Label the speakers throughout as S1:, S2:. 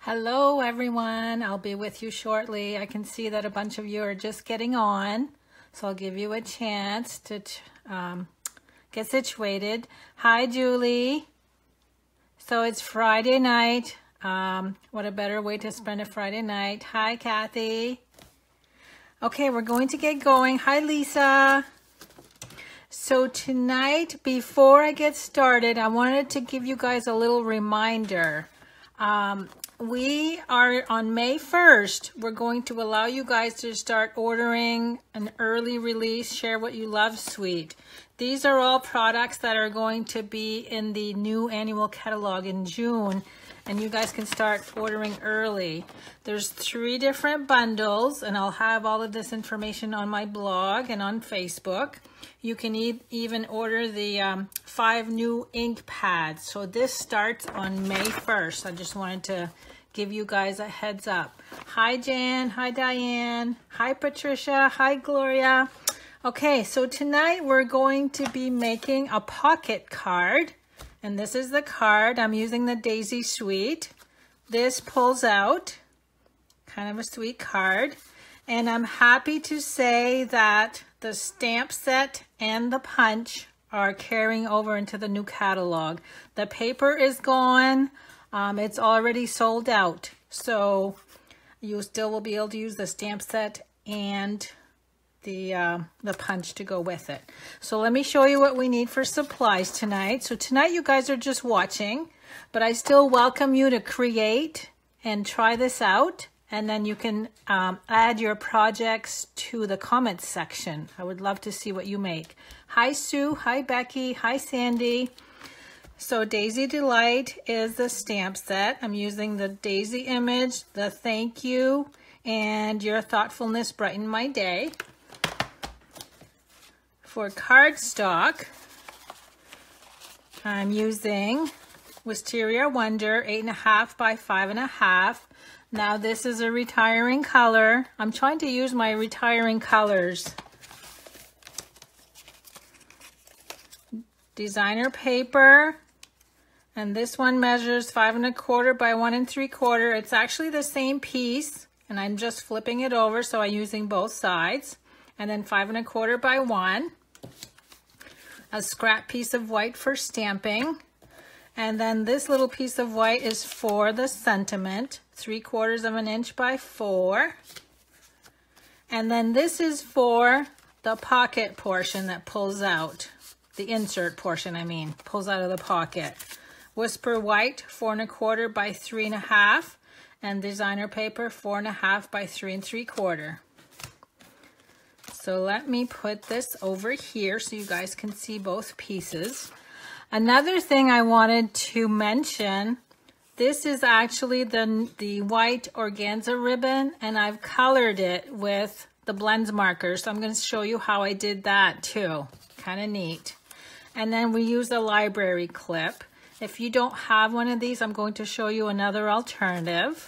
S1: Hello everyone, I'll be with you shortly. I can see that a bunch of you are just getting on, so I'll give you a chance to get situated. Hi Julie. So it's Friday night. What a better way to spend a Friday night. Hi Kathy. Okay, we're going to get going. Hi Lisa. So tonight, before I get started, I wanted to give you guys a little reminder. We are on May 1st, we're going to allow you guys to start ordering an early release Share What You Love suite. These are all products that are going to be in the new annual catalog in June, and you guys can start ordering early. There's 3 different bundles, and I'll have all of this information on my blog and on Facebook. You can even order the 5 new ink pads. So this starts on May 1st. I just wanted to give you guys a heads up. Hi Jan, hi Diane, hi Patricia, hi Gloria. Okay, so tonight we're going to be making a pocket card. And this is the card. I'm using the Daisy Suite. This pulls out, kind of a sweet card. And I'm happy to say that the stamp set and the punch are carrying over into the new catalog. The paper is gone. It's already sold out. So you still will be able to use the stamp set and the punch to go with it. So let me show you what we need for supplies tonight. So tonight you guys are just watching, but I still welcome you to create and try this out. And then you can add your projects to the comments section. I would love to see what you make. Hi Sue, hi Becky, hi Sandy. So Daisy Delight is the stamp set. I'm using the Daisy image, the thank you, and your thoughtfulness brighten my day. For cardstock, I'm using Wisteria Wonder 8.5 by 5.5. Now this is a retiring color. I'm trying to use my retiring colors. Designer paper, and this one measures 5 1/4 by 1 3/4. It's actually the same piece, and I'm just flipping it over, so I'm using both sides. And then 5 1/4 by 1. A scrap piece of white for stamping. And then this little piece of white is for the sentiment, 3/4 inch by 4. And then this is for the pocket portion that pulls out. The insert portion, I mean, pulls out of the pocket. Whisper white, 4 1/4 by 3.5. And designer paper, 4 1/2 by 3 3/4. So let me put this over here so you guys can see both pieces. Another thing I wanted to mention, this is actually the white organza ribbon, and I've colored it with the blends marker. So I'm going to show you how I did that too. Kind of neat. And then we use a library clip. If you don't have one of these, I'm going to show you another alternative.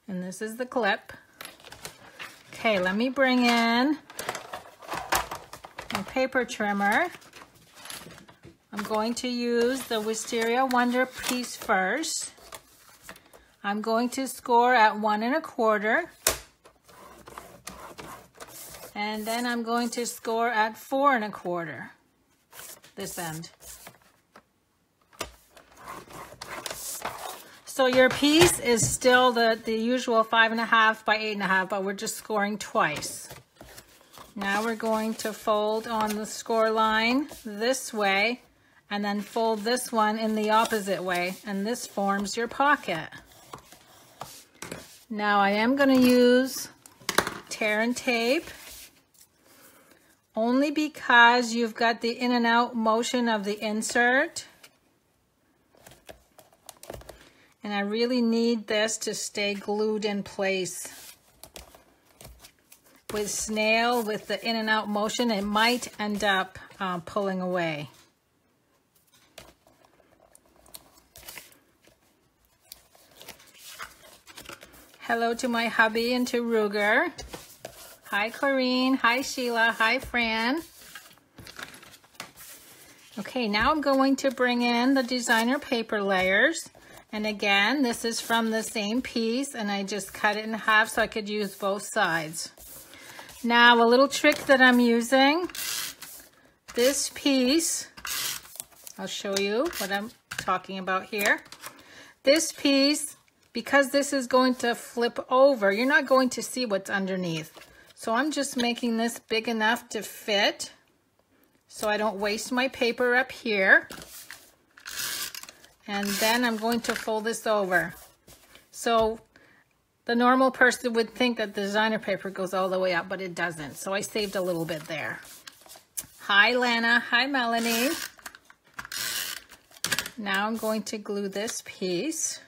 S1: And this is the clip. Okay, let me bring in my paper trimmer. I'm going to use the Wisteria Wonder piece first. I'm going to score at 1 1/4. And then I'm going to score at 4 1/4. This end. So your piece is still the usual 5 1/2 by 8.5, but we're just scoring twice. Now we're going to fold on the score line this way, and then fold this one in the opposite way, and this forms your pocket. Now I am going to use tear and tape, only because you've got the in and out motion of the insert. And I really need this to stay glued in place. With snail, with the in and out motion, it might end up pulling away. Hello to my hubby and to Ruger. Hi Clarine, hi Sheila, hi Fran. Okay, now I'm going to bring in the designer paper layers. And again, this is from the same piece, and I just cut it in half so I could use both sides. Now, a little trick that I'm using, this piece, I'll show you what I'm talking about here. This piece, because this is going to flip over, you're not going to see what's underneath. So I'm just making this big enough to fit so I don't waste my paper up here. And then I'm going to fold this over. So the normal person would think that the designer paper goes all the way up, but it doesn't. So I saved a little bit there. Hi, Lana. Hi, Melanie. Now I'm going to glue this piece.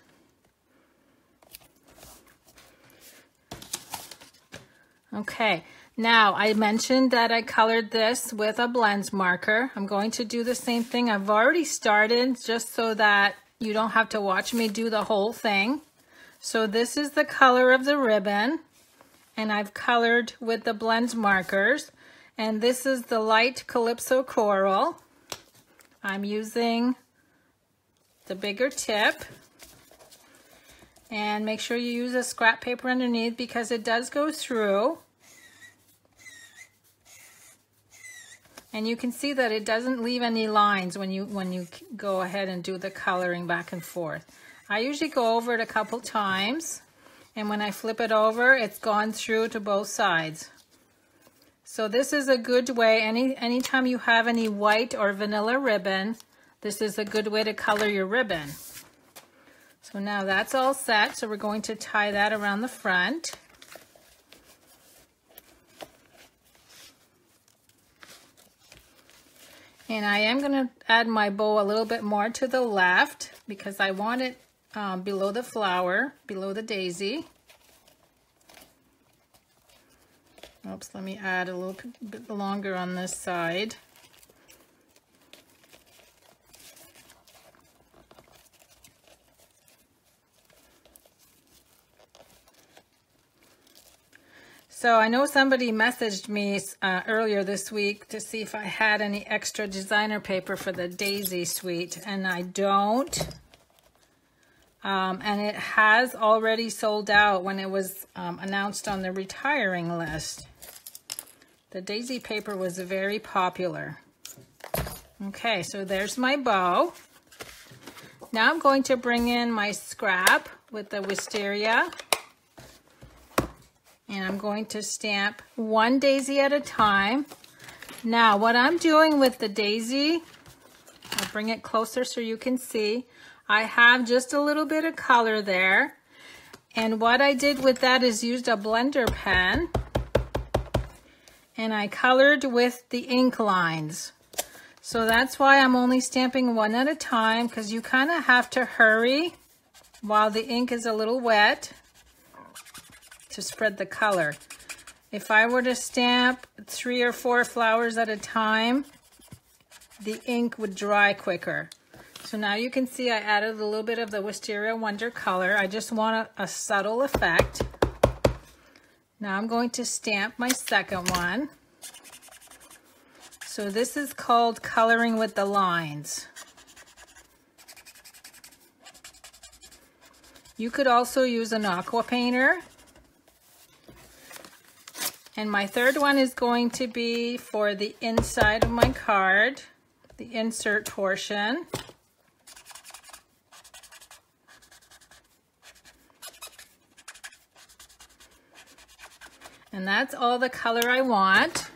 S1: Okay, now I mentioned that I colored this with a blends marker. I'm going to do the same thing. I've already started just so that you don't have to watch me do the whole thing. So this is the color of the ribbon, and I've colored with the blends markers. And this is the light Calypso Coral. I'm using the bigger tip. And make sure you use a scrap paper underneath because it does go through. And you can see that it doesn't leave any lines when you go ahead and do the coloring back and forth. I usually go over it a couple times, and when I flip it over, it's gone through to both sides. So this is a good way, anytime you have any white or vanilla ribbon, this is a good way to color your ribbon. So now that's all set, so we're going to tie that around the front. And I am going to add my bow a little bit more to the left because I want it below the flower, below the daisy. Oops, let me add a little bit longer on this side. So I know somebody messaged me earlier this week to see if I had any extra designer paper for the Daisy Suite, and I don't. And it has already sold out when it was announced on the retiring list. The Daisy paper was very popular. Okay, so there's my bow. Now I'm going to bring in my scrap with the wisteria. And I'm going to stamp one daisy at a time. Now, what I'm doing with the daisy, I'll bring it closer so you can see. I have just a little bit of color there. And what I did with that is used a blender pen. And I colored with the ink lines. So that's why I'm only stamping one at a time, because you kind of have to hurry while the ink is a little wet to spread the color. If I were to stamp 3 or 4 flowers at a time, the ink would dry quicker. So now you can see I added a little bit of the Wisteria Wonder color. I just want a subtle effect. Now I'm going to stamp my second one. So this is called coloring with the lines. You could also use an aqua painter. And my third one is going to be for the inside of my card, the insert portion. And that's all the color I want.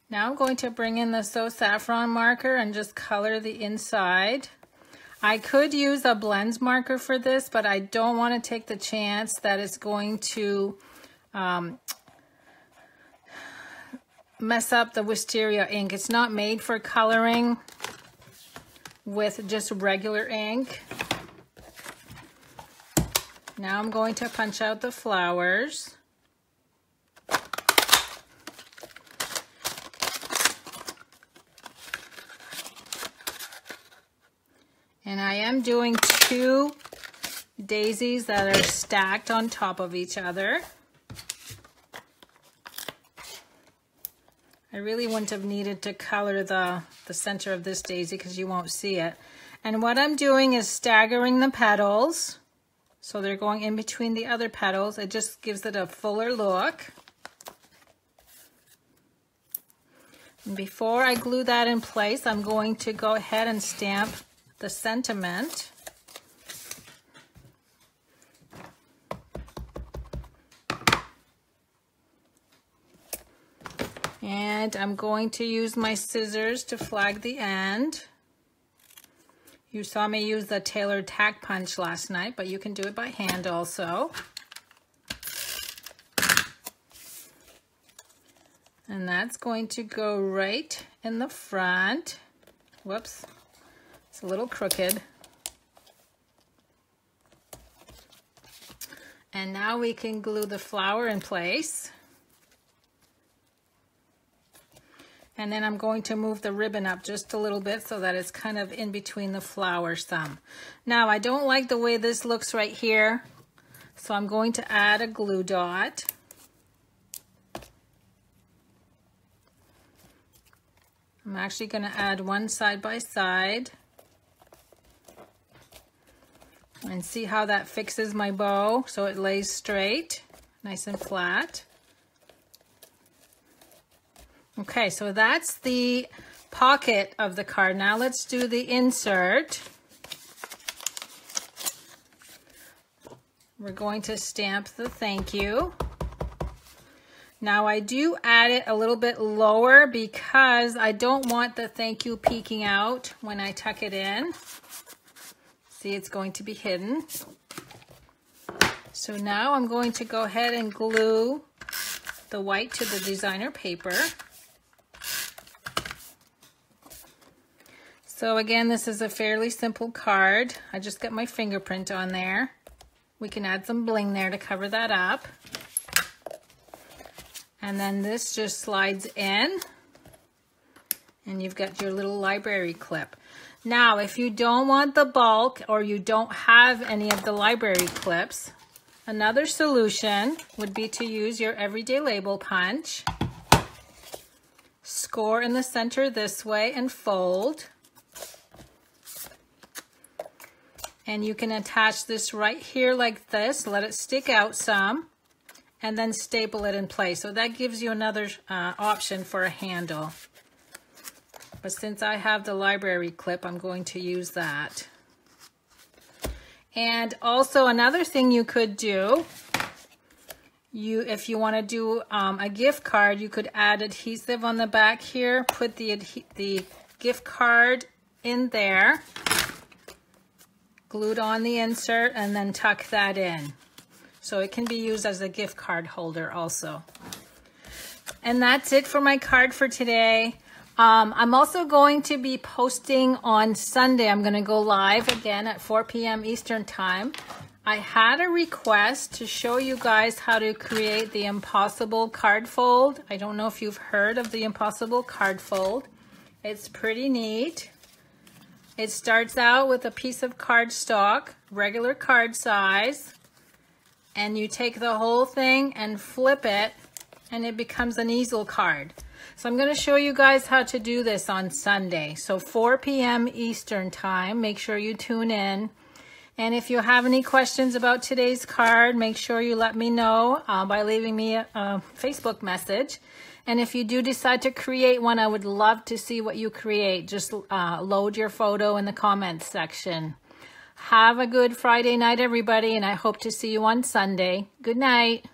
S1: Now I'm going to bring in the So Saffron marker and just color the inside. I could use a blends marker for this, but I don't want to take the chance that it's going to mess up the wisteria ink. It's not made for coloring with just regular ink. Now I'm going to punch out the flowers. And I am doing 2 daisies that are stacked on top of each other. I really wouldn't have needed to color the center of this daisy because you won't see it. And what I'm doing is staggering the petals. So they're going in between the other petals. It just gives it a fuller look. And before I glue that in place, I'm going to go ahead and stamp the sentiment. And I'm going to use my scissors to flag the end. You saw me use the tailored tack punch last night, but you can do it by hand also. And that's going to go right in the front. Whoops, it's a little crooked. And now we can glue the flower in place. And then I'm going to move the ribbon up just a little bit so that it's kind of in between the flowers some. Now, I don't like the way this looks right here, so I'm going to add a glue dot. I'm actually going to add one side by side. And see how that fixes my bow so it lays straight, nice and flat. Okay, so that's the pocket of the card. Now let's do the insert. We're going to stamp the thank you. Now I do add it a little bit lower because I don't want the thank you peeking out when I tuck it in. See, it's going to be hidden. So now I'm going to go ahead and glue the white to the designer paper. So again, this is a fairly simple card. I just got my fingerprint on there. We can add some bling there to cover that up. And then this just slides in. And you've got your little library clip. Now, if you don't want the bulk or you don't have any of the library clips, another solution would be to use your everyday label punch. Score in the center this way and fold. And you can attach this right here like this, let it stick out some, and then staple it in place. So that gives you another option for a handle. But since I have the library clip, I'm going to use that. And also another thing you could do, if you want to do a gift card, you could add adhesive on the back here, put the gift card in there, glued on the insert, and then tuck that in. So it can be used as a gift card holder also. And that's it for my card for today. I'm also going to be posting on Sunday. I'm going to go live again at 4 p.m. Eastern Time. I had a request to show you guys how to create the impossible card fold. I don't know if you've heard of the impossible card fold. It's pretty neat. It starts out with a piece of cardstock, regular card size, and you take the whole thing and flip it, and it becomes an easel card. So I'm going to show you guys how to do this on Sunday. So 4 p.m. Eastern Time, make sure you tune in. And if you have any questions about today's card, make sure you let me know by leaving me a Facebook message. And if you do decide to create one, I would love to see what you create. Just load your photo in the comments section. Have a good Friday night, everybody, and I hope to see you on Sunday. Good night.